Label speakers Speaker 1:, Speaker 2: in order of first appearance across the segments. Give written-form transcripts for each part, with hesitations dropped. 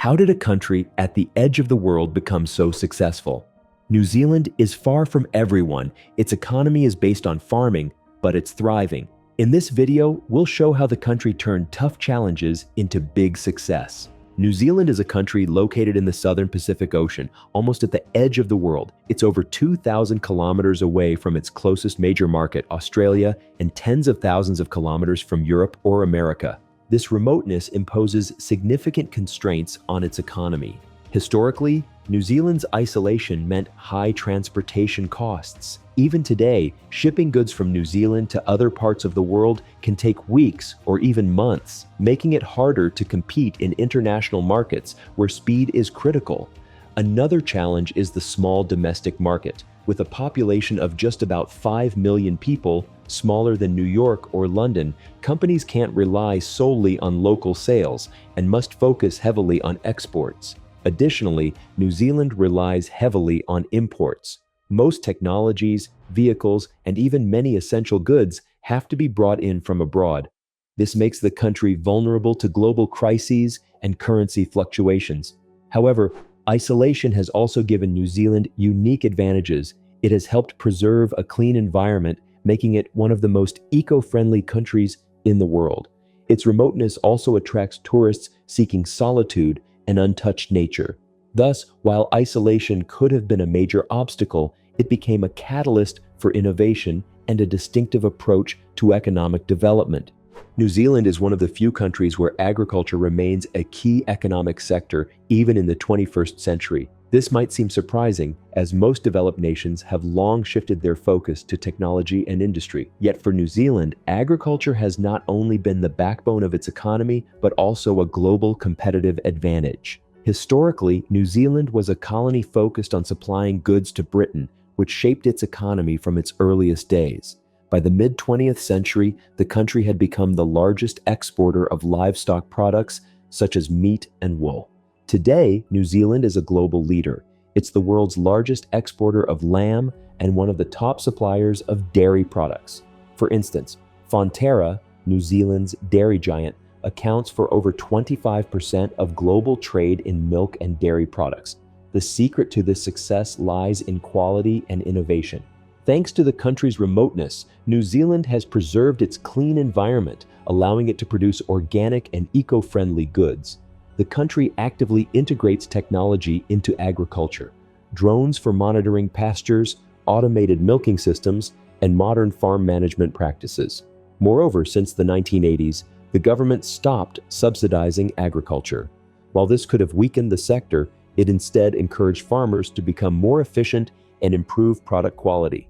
Speaker 1: How did a country at the edge of the world become so successful? New Zealand is far from everyone. Its economy is based on farming, but it's thriving. In this video, we'll show how the country turned tough challenges into big success. New Zealand is a country located in the southern Pacific Ocean, almost at the edge of the world. It's over 2,000 kilometers away from its closest major market, Australia, and tens of thousands of kilometers from Europe or America. This remoteness imposes significant constraints on its economy. Historically, New Zealand's isolation meant high transportation costs. Even today, shipping goods from New Zealand to other parts of the world can take weeks or even months, making it harder to compete in international markets where speed is critical. Another challenge is the small domestic market. With a population of just about 5 million people, smaller than New York or London, companies can't rely solely on local sales and must focus heavily on exports. Additionally, New Zealand relies heavily on imports. Most technologies, vehicles, and even many essential goods have to be brought in from abroad. This makes the country vulnerable to global crises and currency fluctuations. However, isolation has also given New Zealand unique advantages. It has helped preserve a clean environment, making it one of the most eco-friendly countries in the world. Its remoteness also attracts tourists seeking solitude and untouched nature. Thus, while isolation could have been a major obstacle, it became a catalyst for innovation and a distinctive approach to economic development. New Zealand is one of the few countries where agriculture remains a key economic sector even in the 21st century. This might seem surprising, as most developed nations have long shifted their focus to technology and industry. Yet for New Zealand, agriculture has not only been the backbone of its economy, but also a global competitive advantage. Historically, New Zealand was a colony focused on supplying goods to Britain, which shaped its economy from its earliest days. By the mid-20th century, the country had become the largest exporter of livestock products, such as meat and wool. Today, New Zealand is a global leader. It's the world's largest exporter of lamb and one of the top suppliers of dairy products. For instance, Fonterra, New Zealand's dairy giant, accounts for over 25% of global trade in milk and dairy products. The secret to this success lies in quality and innovation. Thanks to the country's remoteness, New Zealand has preserved its clean environment, allowing it to produce organic and eco-friendly goods. The country actively integrates technology into agriculture. Drones for monitoring pastures, automated milking systems, and modern farm management practices. Moreover, since the 1980s, the government stopped subsidizing agriculture. While this could have weakened the sector, it instead encouraged farmers to become more efficient and improve product quality.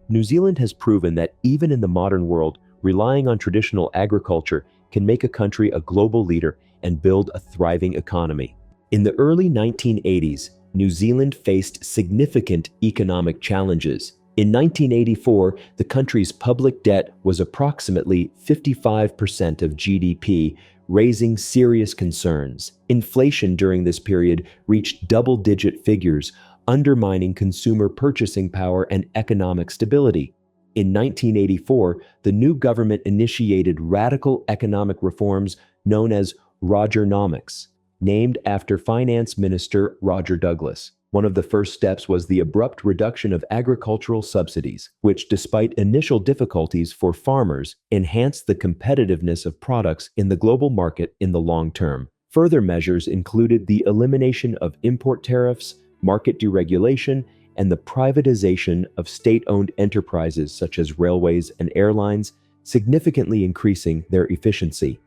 Speaker 1: New Zealand has proven that even in the modern world, relying on traditional agriculture can make a country a global leader and build a thriving economy. In the early 1980s, New Zealand faced significant economic challenges. In 1984, the country's public debt was approximately 55% of GDP, raising serious concerns. Inflation during this period reached double-digit figures, undermining consumer purchasing power and economic stability. In 1984, the new government initiated radical economic reforms known as Rogernomics, named after Finance Minister Roger Douglas. One of the first steps was the abrupt reduction of agricultural subsidies, which, despite initial difficulties for farmers, enhanced the competitiveness of products in the global market in the long term. Further measures included the elimination of import tariffs, market deregulation, and the privatization of state-owned enterprises such as railways and airlines, significantly increasing their efficiency.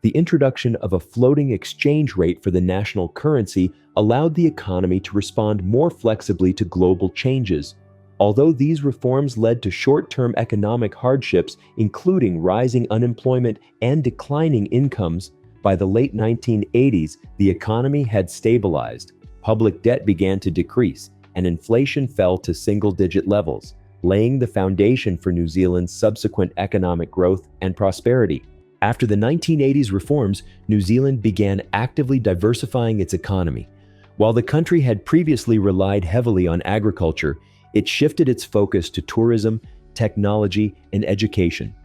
Speaker 1: The introduction of a floating exchange rate for the national currency allowed the economy to respond more flexibly to global changes. Although these reforms led to short-term economic hardships, including rising unemployment and declining incomes, by the late 1980s, the economy had stabilized. Public debt began to decrease, and inflation fell to single-digit levels, laying the foundation for New Zealand's subsequent economic growth and prosperity. After the 1980s reforms, New Zealand began actively diversifying its economy. While the country had previously relied heavily on agriculture, it shifted its focus to tourism, technology, and education.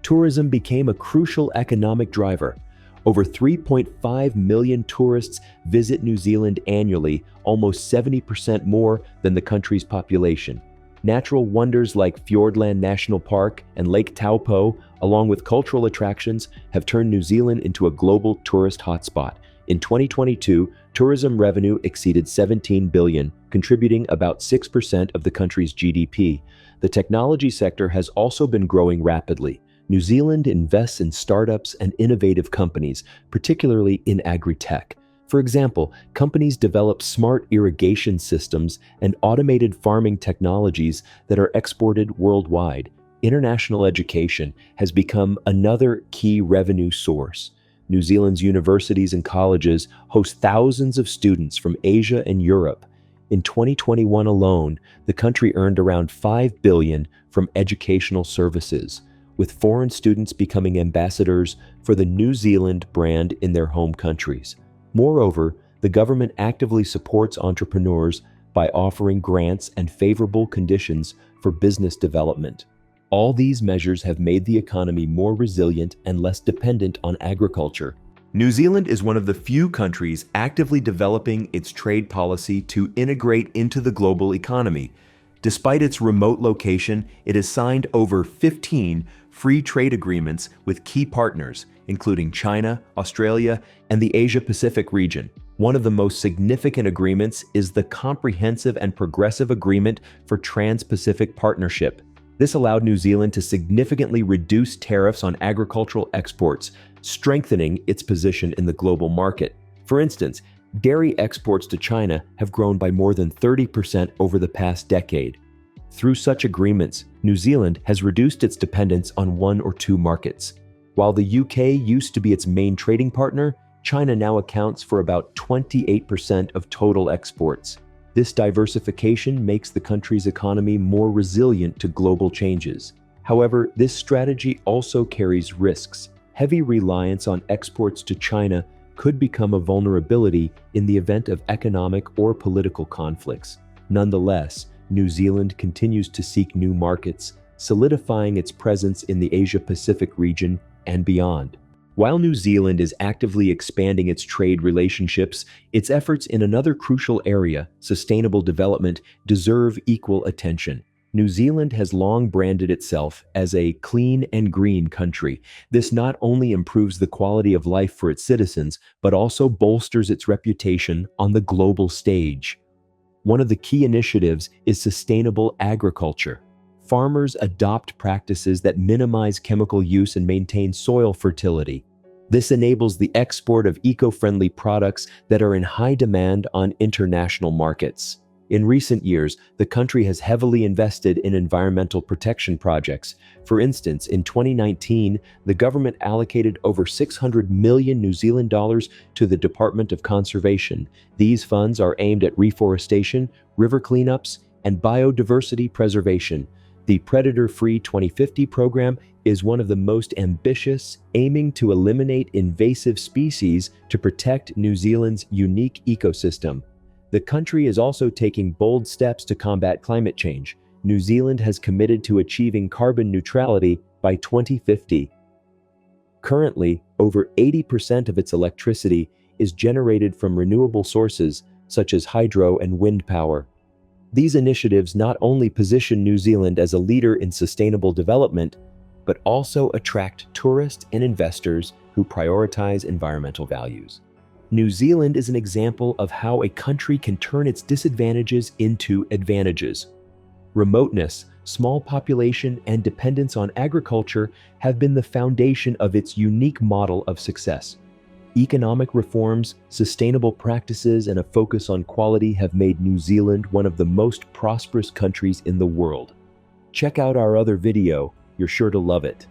Speaker 1: Tourism became a crucial economic driver. Over 3.5 million tourists visit New Zealand annually, almost 70% more than the country's population. Natural wonders like Fiordland National Park and Lake Taupo, along with cultural attractions, have turned New Zealand into a global tourist hotspot. In 2022, tourism revenue exceeded $17 billion, contributing about 6% of the country's GDP. The technology sector has also been growing rapidly. New Zealand invests in startups and innovative companies, particularly in agri-tech. For example, companies develop smart irrigation systems and automated farming technologies that are exported worldwide. International education has become another key revenue source. New Zealand's universities and colleges host thousands of students from Asia and Europe. In 2021 alone, the country earned around $5 billion from educational services, with foreign students becoming ambassadors for the New Zealand brand in their home countries. Moreover, the government actively supports entrepreneurs by offering grants and favorable conditions for business development. All these measures have made the economy more resilient and less dependent on agriculture. New Zealand is one of the few countries actively developing its trade policy to integrate into the global economy. Despite its remote location, it has signed over 15 free trade agreements with key partners, including China, Australia, and the Asia-Pacific region. One of the most significant agreements is the Comprehensive and Progressive Agreement for Trans-Pacific Partnership. This allowed New Zealand to significantly reduce tariffs on agricultural exports, strengthening its position in the global market. For instance, dairy exports to China have grown by more than 30% over the past decade. Through such agreements, New Zealand has reduced its dependence on one or two markets. While the UK used to be its main trading partner, China now accounts for about 28% of total exports. This diversification makes the country's economy more resilient to global changes. However, this strategy also carries risks. Heavy reliance on exports to China could become a vulnerability in the event of economic or political conflicts. Nonetheless, New Zealand continues to seek new markets, solidifying its presence in the Asia-Pacific region and beyond. While New Zealand is actively expanding its trade relationships, its efforts in another crucial area, sustainable development, deserve equal attention. New Zealand has long branded itself as a clean and green country. This not only improves the quality of life for its citizens, but also bolsters its reputation on the global stage. One of the key initiatives is sustainable agriculture. Farmers adopt practices that minimize chemical use and maintain soil fertility. This enables the export of eco-friendly products that are in high demand on international markets. In recent years, the country has heavily invested in environmental protection projects. For instance, in 2019, the government allocated over 600 million New Zealand dollars to the Department of Conservation. These funds are aimed at reforestation, river cleanups, and biodiversity preservation. The Predator-Free 2050 program is one of the most ambitious, aiming to eliminate invasive species to protect New Zealand's unique ecosystem. The country is also taking bold steps to combat climate change. New Zealand has committed to achieving carbon neutrality by 2050. Currently, over 80% of its electricity is generated from renewable sources such as hydro and wind power. These initiatives not only position New Zealand as a leader in sustainable development, but also attract tourists and investors who prioritize environmental values. New Zealand is an example of how a country can turn its disadvantages into advantages. Remoteness, small population, and dependence on agriculture have been the foundation of its unique model of success. Economic reforms, sustainable practices, and a focus on quality have made New Zealand one of the most prosperous countries in the world. Check out our other video, you're sure to love it.